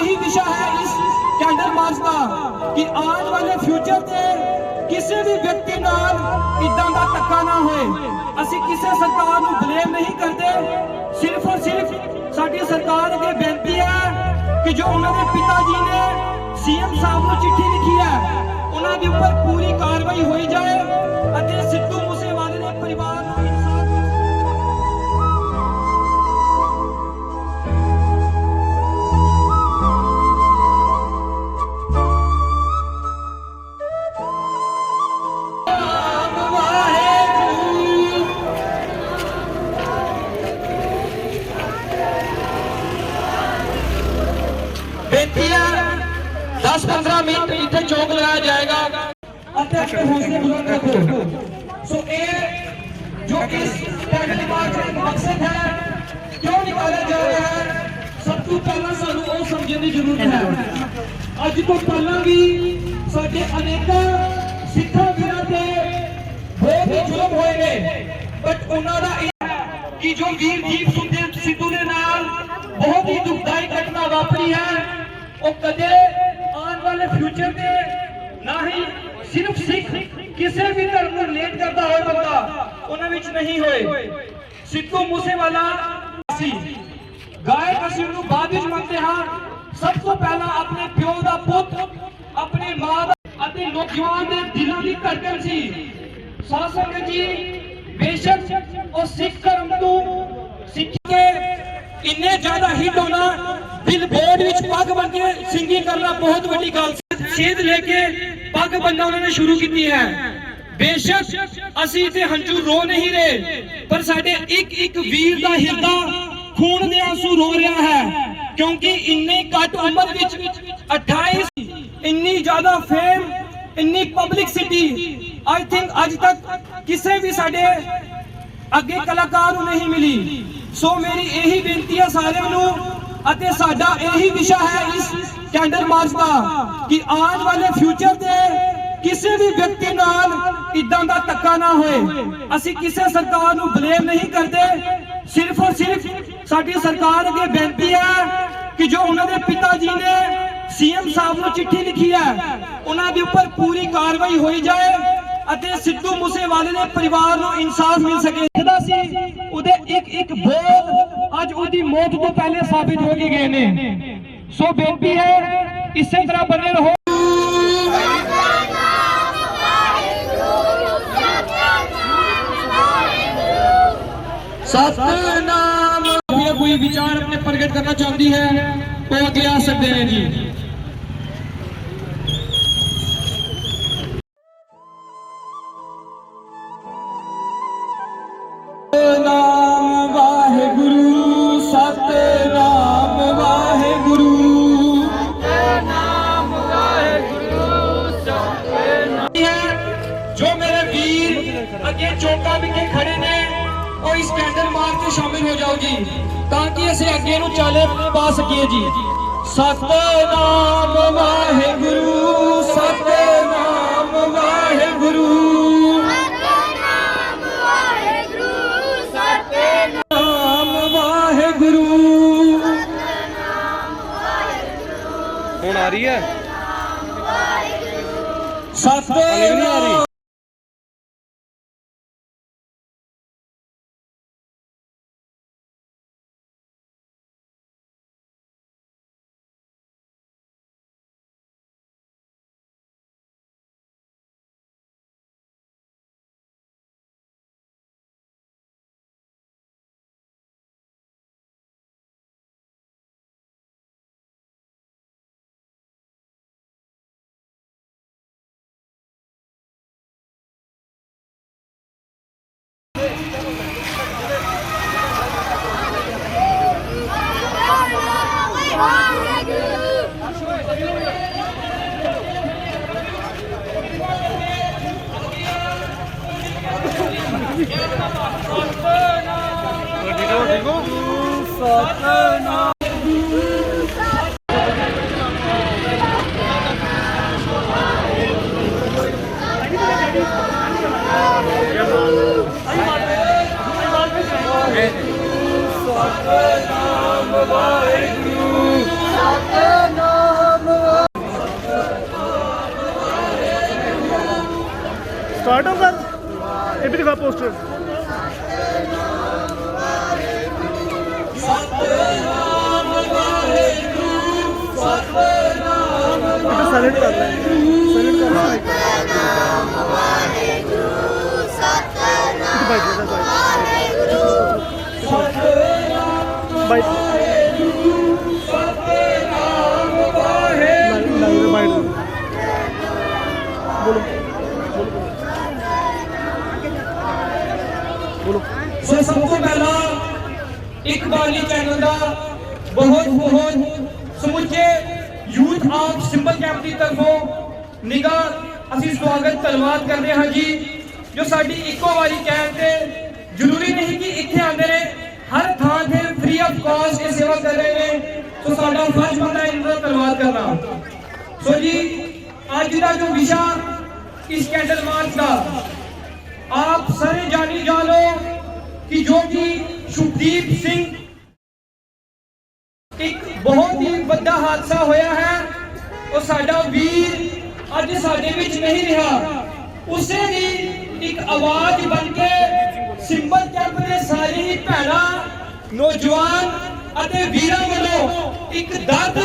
यही विषय है इस कैंडल मार्च का कि आने वाले फ्यूचर से किसी भी व्यक्ति नाल इदां दा धक्का ना होए। असी किसी सरकार नूं ब्लेम नहीं करते, सिर्फ और सिर्फ साडी सरकार अगे बेनती है कि जो उन्होंने पिता जी ने सीएम साहब को चिट्ठी लिखी है उन्होंने ऊपर पूरी कार्रवाई हो जाए और सिद्धू मूसेवाले के परिवार को इंसाफ बेनती है 10-15 मिनट इतने चौक लगाया जाएगा। अपने हौसले बुलंद रखो। सो ये जो इस कैंडल मार्च का मकसद है क्यों निकाला जा रहा है, सब तो पहला सानू वो समझने की जरूरत है। अज तो पहला भी साडे अनेकों सिखा वीरां ते बहुत ही जुल्म होए ने, बट उन्हां दा कि जो वीर दीप सिद्धू दे नाल बहुत ही दुखदाई घटना वापरी है वो कदे आने वाले फ्यूचर में ना ही सिर्फ सिख किसी भी धर्म को रिलेट करता हो बंदा उन्हां विच नहीं होए। सिद्धू मूसेवाला गायक असीं उहनूं बाद विच मनते हां, सब तो पहला अपने प्यो दा पुत अपनी मां दा अते नौजवान दे दिलां दी धड़कन सी। साध संगत जी बेशक और सिख धर्म तो सिख के इन्ने ज्यादा हिट होना, बिलबोर्ड विच पग बन के सिंगिंग करना बहुत बड़ी गल। सेध लेके पग बनना उन्होंने शुरू की है। बेशक असी ते हंझू रो नहीं रहे, पर साडे एक एक वीर दा हिरदा खून दे आंसू रो रहा है, क्योंकि इन्नी घट उम्र विच 28 इन्नी ज्यादा फेम इन्नी पब्लिसिटी आई थिंक अज तक किसी भी साडे अगे कलाकार नहीं मिली। सो मेरी यही बेनती है सारिਆਂ ਨੂੰ ਅਤੇ ਸਾਡਾ यही विषय है इस कैंडल मार्च का कि आने वाले फ्यूचर से किसी भी व्यक्ति नाल इदां दा धक्का ना होए। असी किसी सरकार नूं ब्लेम नहीं करते, सिर्फ और सिर्फ साडी सरकार अगे बेनती है कि जो उन्होंने पिता जी ने सीएम साहब को चिट्ठी लिखी है उन्होंने ऊपर पूरी कार्रवाई हो जाए और सिद्धू मूसेवाले के परिवार को इंसाफ मिल सके। एक एक बोल अज उसकी मौत तो पहले साबित हो गए ने। सो बेनती है इसी तरह बने रहो। सतनाम। कोई विचार अपने प्रकट करना चाहती है तो अगे आ सकते हैं जी। सतनाम वाहेगुरु, सतनाम वाहेगुरु, सतनाम वाहेगुरु, सतनाम। जो मेरे वीर अगे चौका विखे खड़े ने वो इस कैंडल मार्च में शामिल हो जाओ जी, ताकि असीं अगे नूं चाले पा सकीए जी। सतनाम वाहेगुरु, सतनाम वाहेगुरु, सतनाम वाहेगुरु, सतनाम वाहेगुरु। कौन आ रही है? सतनाम। सतनाम वाहेगुरु, सतनाम सैलेंट कर रहे हैं, सैलेंट कर रहा है। सो सब तो पहला इकबाली चैनल का बहुत बहुत समुचे यूथ ऑफ सिंबल कैंप की तरफों निगाह असी स्वागत धन्यवाद करते हैं जी, जो साडी इको वाली कैंप से जरूरी नहीं कि इतने आते रहे, हर थान से फ्री ऑफ कॉस्ट ये सेवा कर रहे हैं। तो साडा फर्ज बनता है इनका धन्यवाद करना। सो जी आज का जो विषय इस कैंडल मार्च का आप सारे जानी जानो कि जो कि शुभदीप सिंह एक बहुत ही बड़ा हादसा होया है और साडा वीर अज साडे विच नहीं रहा, उसे भी एक आवाज बन के सिंबल कैंप दे सारी ही भैणां नौजवान अते वीरां वालों एक दर्द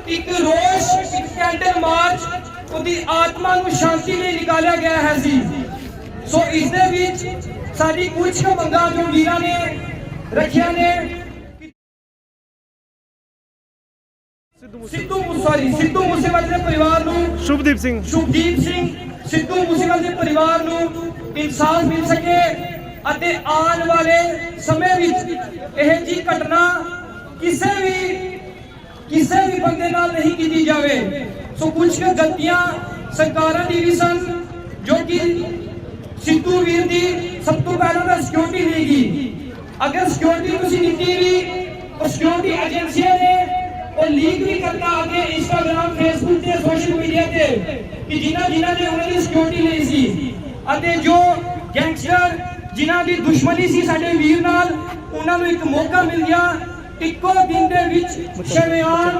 एक रोष एक कैंडल मार्च उदी आत्मा नूं शांति लिए निकाला गया है सी। सो इस दे विच साडी कुछ मंगां जो वीरां ने रखिया ने सिद्धू मूसेवाले के परिवार नूं शुभदीप सिंह सिद्धू मूसेवाले के परिवार नूं इंसाफ मिल सके अते आने वाले समय विच यह जी घटना किसी भी बंदे नाल नहीं की जावे। सो कुछ गलतियां सरकारां दी भी सन जो कि सिद्धू वीर दी सब तो पहला तो सिक्योरिटी लेगी, अगर सिक्योरिटी तुसी नीति भी और सिक्योरिटी एजेंसियां ने और लीक भी करता आगे इंस्टाग्राम फेसबुक ते सोशल मीडिया ते कि जिन्हां ने उन्हां दी सिक्योरिटी ਲਈ ਸੀ ਅਤੇ ਜੋ ਗੈਂਗਸਟਰ जिन्हां दी दुश्मनी सी साडे वीर नाल उन्हां नूं एक मौका मिल गया इक्को दिन दे विच शरेआम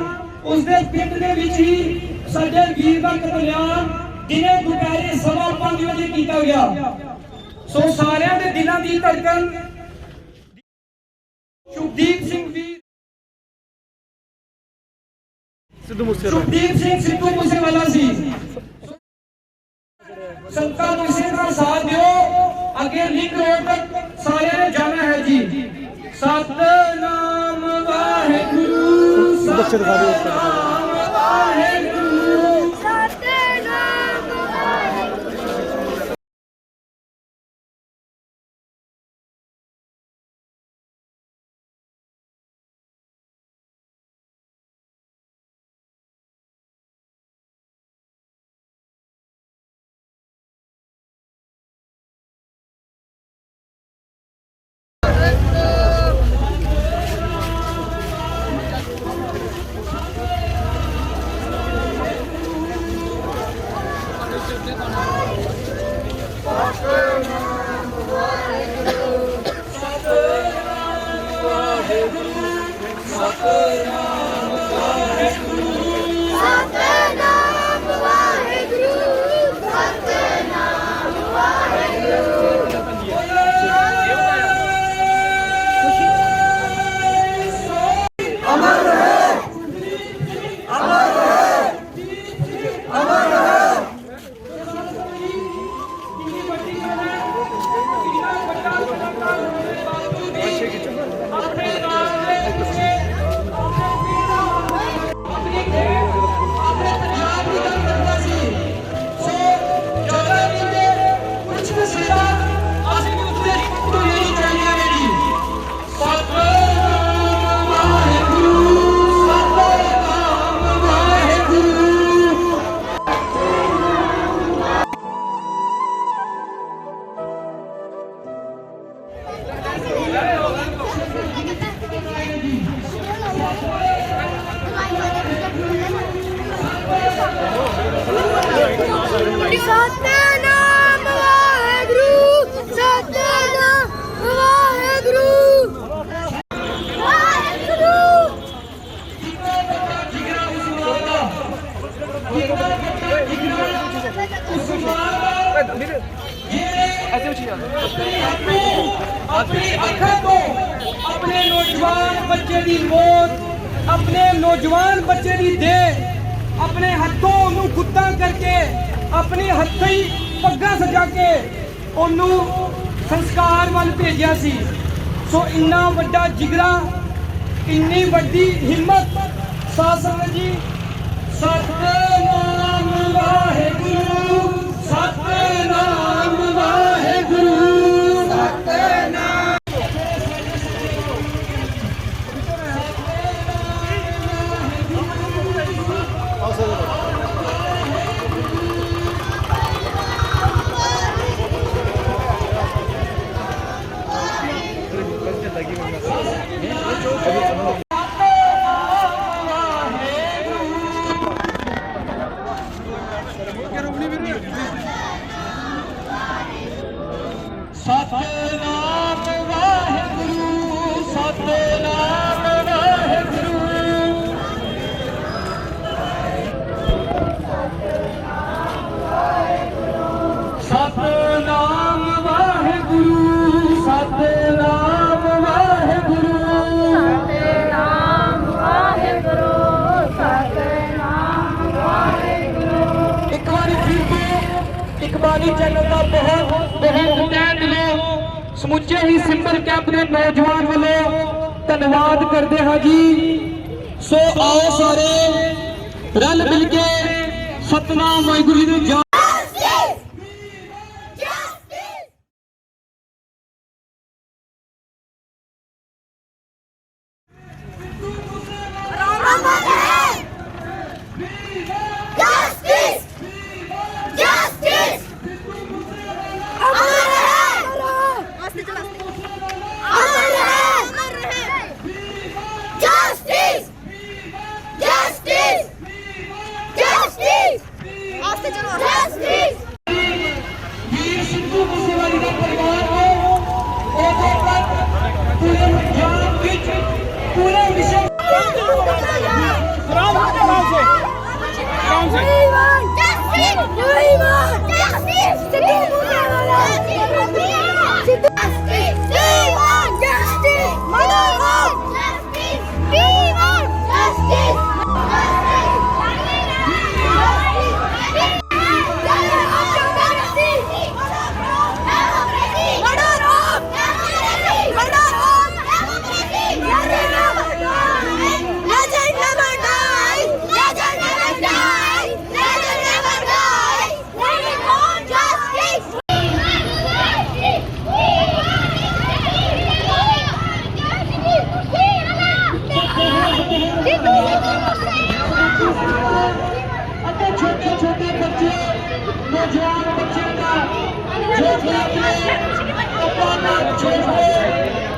उस दे पिंड दे विच ही साडे वीर दा कतलेआम दिने दुपहरे 5:15 वजे कीता गया। सो सारिਆਂ ਦੇ ਦਿਲਾਂ ਦੀ ਧੜਕਨ शुभदीप सिंह वीर सिद्धू मूसे शुभदीप सिंह सिद्धू मूसेवाला सी। संगतां नूं इसे तरह साथ दिओ, अगे लिंक रोड तक सारे ने जाना है जी। सतनाम वाहेगुरु सतनाम वाहेगुरु सतनाम वाहेगुरु। सतनाम वाहेगुरु सतनाम वाहेगुरु वाहेगुरु। अपनी अखर को अपने नौजवान बच्चे की मौत अपने नौजवान बच्चे की देह ਆਪਣੇ ਹੱਥੋਂ ਉਹਨੂੰ ਗੁੱਤਾਂ ਕਰਕੇ ਆਪਣੀ ਹੱਥੀਂ ਪੱਗਾਂ ਸਜਾ ਕੇ ਉਹਨੂੰ ਸੰਸਕਾਰ ਵੱਲ ਭੇਜਿਆ ਸੀ। ਸੋ ਇੰਨਾ ਵੱਡਾ ਜਿਗਰਾ, ਇੰਨੀ ਵੱਡੀ ਹਿੰਮਤ। ਸਾਧ ਸੰਗਤ ਜੀ, ਸਤਿਨਾਮ ਵਾਹਿਗੁਰੂ, ਸਤਿਨਾਮ ਵਾਹਿਗੁਰੂ, ਸਤਿਨਾਮ। ਸਤਿਨਾਮ ਵਾਹਿਗੁਰੂ, ਸਤਿਨਾਮ ਵਾਹਿਗੁਰੂ, ਸਤਿਨਾਮ ਵਾਹਿਗੁਰੂ, ਸਤਿਨਾਮ ਵਾਹਿਗੁਰੂ, ਸਤਿਨਾਮ ਵਾਹਿਗੁਰੂ, ਸਤਿਨਾਮ ਵਾਹਿਗੁਰੂ। ਇੱਕ ਵਾਰੀ ਫਿਰ ਤੋਂ ਇਕਬਾਲੀ ਚੈਨਲ ਦਾ ਬਹੁਤ ਬਹੁਤ ਤਹਿ ਦਿਲੋਂ ਸਮੁੱਚੇ ਹੀ ਸਿੰਬਲ ਕੈਂਪ ਦੇ ਨੌਜਵਾਨ ਵੱਲੋਂ ਧੰਨਵਾਦ ਕਰਦੇ ਹਾਂ ਜੀ। ਸੋ ਆਓ ਸਾਰੇ ਰਲ ਮਿਲ ਕੇ ਸਤਿਨਾਮ ਵਾਹਿਗੁਰੂ ਜੀ ਦੇ ਵੀਰ ਸਿੱਧੂ ਮੂਸੇਵਾਲੇ ਦਾ ਪਰਿਵਾਰ ਨੂੰ ਉਹਦੇ ਤੱਕ ਪੂਰੇ ਪੰਜਾਬ ਵਿੱਚ ਪੂਰੇ ਵਿਸ਼ਵ ਅਤੇ ਛੋਟੇ ਛੋਟੇ ਬੱਚੇ, ਨੌਜਵਾਨ ਬੱਚੇ ਦਾ ਜੋ ਕਿ ਆਪਣਾ ਛੋੜ ਕੇ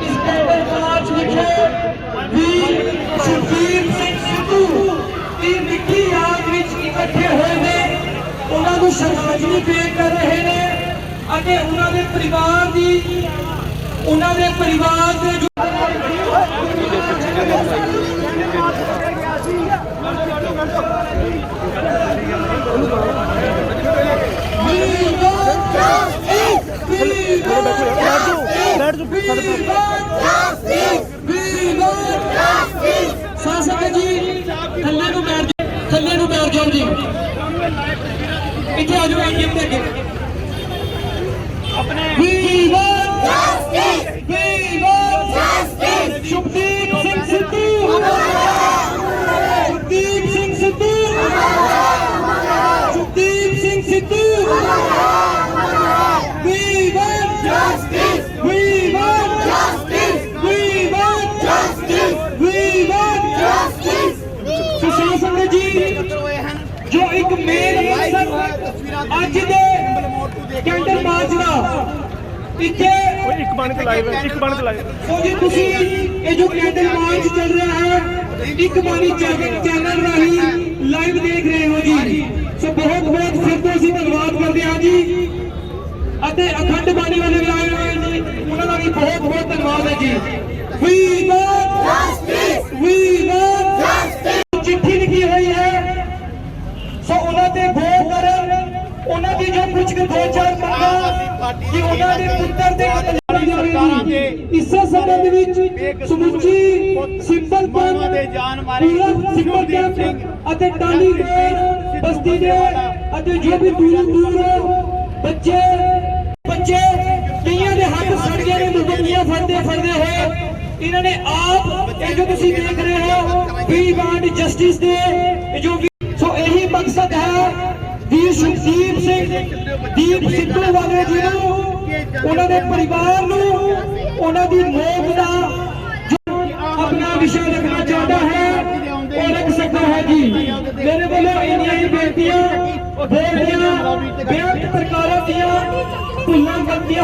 ਇਸ ਕੈਂਪਰ ਮਾਰਚ ਵਿਖੇ ਵੀਰ ਸੁਖਬੀਰ ਸਿੰਘ ਸਿੱਧੂ ਦੀ ਮਿੱਠੀ ਯਾਦ ਵਿੱਚ ਇਕੱਠੇ ਹੋਏ ਨੇ। ਉਹਨਾਂ ਨੂੰ ਸ਼ਰਧਾਂਜਲੀ ਭੇਟ ਕਰ ਰਹੇ ਨੇ ਅਤੇ ਉਹਨਾਂ ਦੇ ਪਰਿਵਾਰ ਦੀ, ਉਹਨਾਂ ਦੇ ਪਰਿਵਾਰ ਦੇ ਜੋ ਸਾਸਕ ਜੀ ਥੱਲੇ ਨੂੰ ਬੈਠ ਜਾਓ, ਥੱਲੇ ਨੂੰ ਬੈਠ ਜਾਓ ਜੀ, ਇੱਥੇ ਆ ਜਾਓ ਇੰਡੀਅਨ ਦੇ ਅੱਗੇ ਆਪਣੇ Sukhdeep Singh Sidhu, Sukhdeep Singh Sidhu, Sukhdeep Singh Sidhu, We want justice! We want justice! We want justice! We want justice! ਸੁਸ਼ਾਸਨ ਸੰਗਤ ਜੀ, ਜੋ ਇੱਕ ਮੇਨ ਮਕਸਦ ਅੱਜ ਦੇ ਕੈਂਡਲ ਮਾਰਚ ਦਾ ਇੱਥੇ ਇੱਕ ਬਣ ਕੇ ਲਾਈਵ ਹੈ, ਇੱਕ ਬਣ ਕੇ ਲਾਈਵ। ਸੋ ਜੀ ਤੁਸੀਂ ਇਹ ਜੋ ਕੈਂਡਲ ਮਾਰਚ ਚੱਲ ਰਿਹਾ ਹੈ ਇੱਕ ਬਾਣੀ ਚੈਨਲ ਰਾਹੀਂ ਲਾਈਵ ਦੇਖ ਰਹੇ ਹੋ ਜੀ। ਸੋ ਬਹੁਤ ਬਹੁਤ ਫਿਰ ਤੋਂ ਅਸੀਂ ਧੰਨਵਾਦ ਕਰਦੇ ਹਾਂ ਜੀ ਅਤੇ ਅਖੰਡ ਬਾਣੀ ਵਾਲੇ ਵੀ ਆਏ ਹੋਏ ਨੇ, ਉਹਨਾਂ ਦਾ ਵੀ ਬਹੁਤ ਬਹੁਤ ਧੰਨਵਾਦ ਹੈ ਜੀ। We want justice! We want justice! ਚਿੱਠੀ ਲਿਖੀ ਹੋਈ ਹੈ, ਸੋ ਉਹਨਾਂ ਤੇ ਗੌਰ ਕਰਨ, ਉਹਨਾਂ ਦੀ ਜੋ ਕੁਝ ਦੋ ਚਾਰ ਮੰਗਾਂ ਕਿ ਉਹਨਾਂ ਦੇ ਪੁੱਤਰ ਦੇ ਕੀਤੀ ਜਾਵੇਗੀ। ਇਸੇ ਸੰਬੰਧ ਵਿੱਚ ਸਮੁੱਚੀ ਸਿੰਬਲ ਪੰਥ ਪੂਰਾ ਸਿੰਬਲ ਕੈਂਪ ਅਤੇ ਟਾਲੀ ਰੋਡ ਬਸਤੀ ਦੇ ਅਤੇ ਜੋ ਵੀ ਦੂਰੋਂ ਬੱਚੇ ਕਈਆਂ ਦੇ ਹੱਥ ਸੜ ਗਏ ਨੇ ਮੁਕੱਦਮੀਆਂ ਫੜਦੇ ਹੋਏ। ਇਹਨਾਂ ਨੇ ਆਪ ਇਹ ਜੋ ਤੁਸੀਂ ਦੇਖ ਰਹੇ ਹੋ ਵੀ ਵਾਂਟ ਜਸਟਿਸ ਦੇ ਜੋ ਸੋ ਇਹੀ ਮਕਸਦ ਹੈ ਵੀਰ ਸੁਖਦੀਪ ਸਿੰਘ ਦੀਪ ਸਿੱਧੂ ਵਾਲੇ ਜੀ ਨੂੰ ਉਹਨਾਂ ਦੇ ਪਰਿਵਾਰ ਨੂੰ ਉਹਨਾਂ ਦੀ ਮੌਤ ਦਾ ਜੋ ਆਪਣਾ ਵਿਸ਼ਾ ਰੱਖਣਾ ਚਾਹੁੰਦਾ ਹੈ ਉਹ ਰੱਖ ਸਕਦਾ ਹੈ ਜੀ। ਮੇਰੇ ਵੱਲੋਂ ਇੰਨੀਆਂ ਹੀ ਬੇਨਤੀਆਂ ਬੋਲਦੀਆਂ ਬੇਅੰਤ ਪ੍ਰਕਾਰਾਂ ਦੀਆਂ ਭੁੱਲਾਂ ਗਲਤੀਆਂ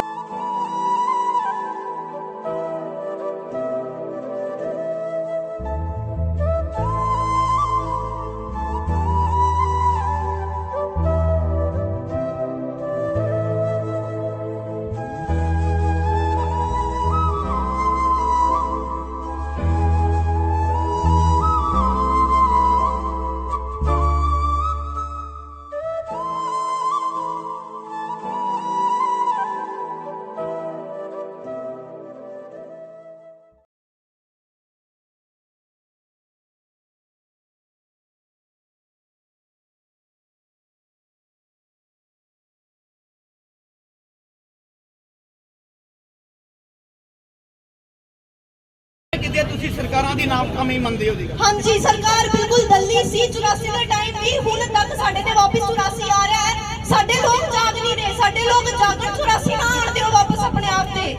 ਕਿਤੇ ਤੁਸੀਂ ਸਰਕਾਰਾਂ ਦੀ ਨਾਕਾਮੀ ਮੰਨਦੇ ਹੋ ਜੀ? ਹਾਂਜੀ, ਸਰਕਾਰ ਬਿਲਕੁਲ ਦੱਲੀ ਸੀ 84 ਦਾ ਟਾਈਮ ਵੀ ਹੁਣ ਤੱਕ ਸਾਡੇ ਤੇ ਵਾਪਸ 84 ਆ ਰਿਹਾ ਹੈ। ਸਾਡੇ ਲੋਕ ਜਾਗ ਨਹੀਂ ਰਹੇ, ਸਾਡੇ ਲੋਕ ਜਾਗਣ 84 ਨਾ ਆਣ ਦਿਓ ਵਾਪਸ ਆਪਣੇ ਆਪ ਤੇ।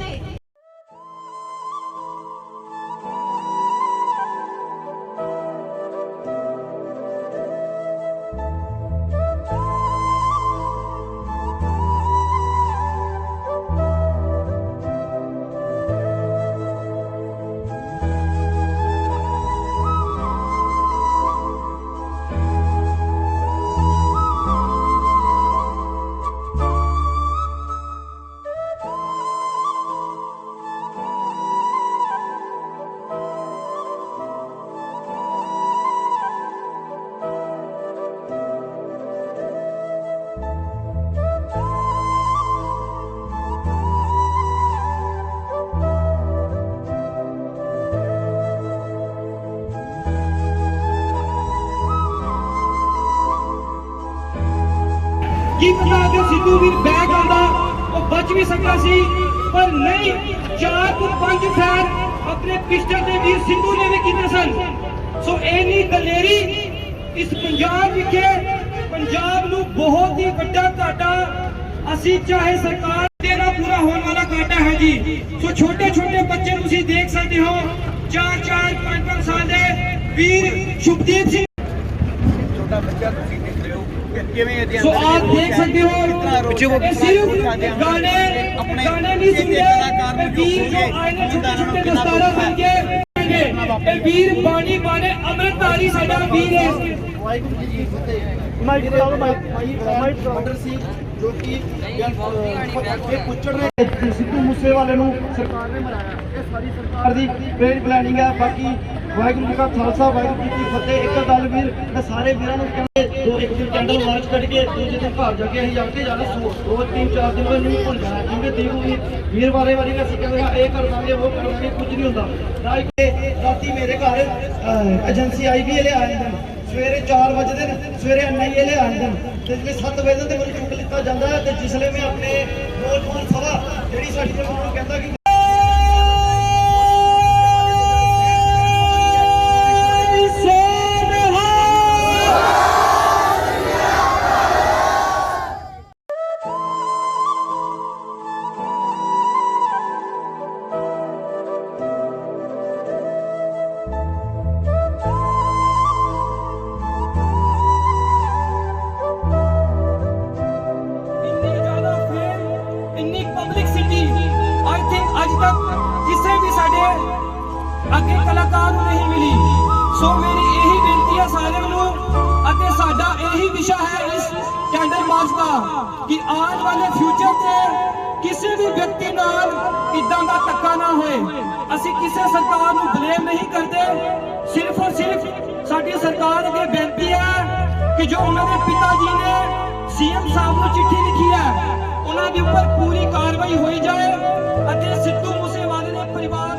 ਕੀ ਪਤਾ ਕਿ ਸਿੱਧੂ ਵੀਰ ਬੈਕ ਆਉਂਦਾ ਉਹ ਬਚ ਵੀ ਸਕਦਾ ਸੀ, ਪਰ ਨਹੀਂ। 4 ਤੋਂ 5 ਫੈਨ ਆਪਣੇ ਪਿਸਟਲ ਦੇ ਵੀਰ ਸਿੱਧੂ ਨੇ ਵੀ ਕੀਤੇ ਸਨ। ਸੋ ਇਹ ਨਹੀਂ ਦਲੇਰੀ ਇਸ ਪੰਜਾਬ ਵਿਖੇ ਪੰਜਾਬ ਨੂੰ ਬਹੁਤ ਹੀ ਵੱਡਾ ਘਾਟਾ ਅਸੀਂ ਚਾਹੇ ਸਰਕਾਰ ਦੇਣਾ ਪੂਰਾ ਹੋਣ ਵਾਲਾ ਘਾਟਾ ਹੈ ਜੀ। ਸੋ ਛੋਟੇ ਬੱਚੇ ਤੁਸੀਂ ਦੇਖ ਸਕਦੇ ਹੋ 4 5 ਸਾਲ ਦੇ ਵੀਰ ਸ਼ੁਭਦੀਪ ਸਿੰਘ ਛੋਟਾ ਬੱਚਾ ਤੁਸੀਂ ਦੇਖ ਰਹੇ ਹੋ ਕਿਵੇਂ ਇਹਦੇ ਸੋ ਆਪ ਦੇਖ ਸਕਦੇ ਹੋ ਇਹ ਸਿਰਫ ਗਾਣੇ ਨਹੀਂ ਸੁਣਦੇ, ਵੀਰ ਜੋ ਆਏ ਨੇ ਛੋਟੇ ਦਸਤਾਰਾ ਬਣ ਕੇ ਇਹ ਵੀਰ ਬਾਣੀ ਬਾਣੇ ਅੰਮ੍ਰਿਤਧਾਰੀ ਸਾਡਾ ਵੀਰ ਹੈ। ਵਾਹਿਗੁਰੂ ਜੀ ਫਤਿਹ। ਮਾਈਕ ਬੁਲਾਓ, ਮਾਈਕ ਸੀ ਜੋ ਕਿ ਇਹ ਪੁੱਛੜ ਰਹੇ ਸਿੱਧੂ ਮੂਸੇਵਾਲੇ ਨੂੰ ਸਰਕਾਰ ਨੇ ਮਰਾਇਆ। ਇਹ ਸਾਰੀ ਸਰਕਾਰ ਦੀ ਗ੍ਰੇਟ ਪਲੈਨਿੰਗ ਹੈ। ਬਾਕੀ ਵਾਹਿਗੁਰੂ ਜੀ ਕਾ ਖਾਲਸਾ ਵਾਹਿਗੁਰੂ ਜੀ ਕੀ ਫਤਿਹ। ਇੱਕ ਗੱਲ ਵੀਰ ਮੈਂ ਸਾਰੇ ਵੀਰਾਂ ਨੂੰ ਕਹਿੰਦੇ ਦੋ ਇੱਕ ਦਿਨ ਜੰਗਲ ਮਾਰਚ ਕੱਢ ਕੇ ਦੂਜੇ ਦਿਨ ਘਰ ਜਾ ਕੇ ਅਸੀਂ ਜਾ ਕੇ ਜਾਣਾ 2 3 4 ਦਿਨ ਬਾਅਦ ਨਹੀਂ ਭੁੱਲ ਜਾਣਾ, ਕਿਉਂਕਿ ਦੀਪ ਵੀਰ ਵਾਲੇ ਵਾਰੀ ਅਸੀਂ ਕਹਿੰਦੇ ਇਹ ਕਰ ਲਾਂਗੇ ਉਹ ਕਰ ਲਾਂਗੇ, ਕੁਝ ਨਹੀਂ ਹੁੰਦਾ। ਰਾਤੀ ਮੇਰੇ ਘਰ ਏਜੰਸੀ ਆਈ ਵੀ ਇਹਲੇ ਆਏ ਨੇ, ਸਵੇਰੇ 4 ਵਜੇ ਦੇ ਸਵੇਰੇ NIA ਲੈ ਆਏ ਨੇ ਤੇ ਜਿਵੇਂ 7 ਵਜੇ ਤੇ ਮੈਨੂੰ ਚੁੱਕ ਲਿੱਤਾ ਜਾਂਦਾ ਹੈ। ਤੇ ਜਿਸਲੇ ਮੈਂ ਆਪਣੇ ਬੋਲ ਸਭਾ ਜਿਹੜੀ ਸਾਡੀ ਜਮਾਤ ਨੂੰ ਕਹਿੰਦਾ ਕਿ ਅੱਗੇ ਕਲਾਕਾਰ ਨੂੰ ਨਹੀਂ ਮਿਲੀ। ਸੋ ਮੇਰੀ ਇਹੀ ਬੇਨਤੀ ਹੈ ਸਾਰਿਆਂ ਨੂੰ ਅਤੇ ਸਾਡਾ ਇਹੀ ਵਿਸ਼ਾ ਹੈ ਇਸ ਕੈਂਡਲ ਮਾਰਚ ਦਾ ਕਿ ਆਉਣ ਵਾਲੇ ਫਿਊਚਰ ਤੇ ਕਿਸੇ ਵੀ ਵਿਅਕਤੀ ਨਾਲ ਇਦਾਂ ਦਾ ਧੱਕਾ ਨਾ ਹੋਏ। ਅਸੀਂ ਕਿਸੇ ਸਰਕਾਰ ਨੂੰ ਬਲੇਮ ਨਹੀਂ ਕਰਦੇ, ਸਿਰਫ ਔਰ ਸਿਰਫ ਸਾਡੀ ਸਰਕਾਰ ਅੱਗੇ ਬੇਨਤੀ ਹੈ ਕਿ ਜੋ ਉਹਨਾਂ ਦੇ ਪਿਤਾ ਜੀ ਨੇ CM ਸਾਹਿਬ ਨੂੰ ਚਿੱਠੀ ਲਿਖੀ ਹੈ ਉਹਨਾਂ ਦੇ ਉੱਪਰ ਪੂਰੀ ਕਾਰਵਾਈ ਹੋਈ ਜਾਏ ਅਤੇ ਸਿੱਧੂ ਮੂਸੇਵਾਲੇ ਦੇ ਪਰਿਵਾਰ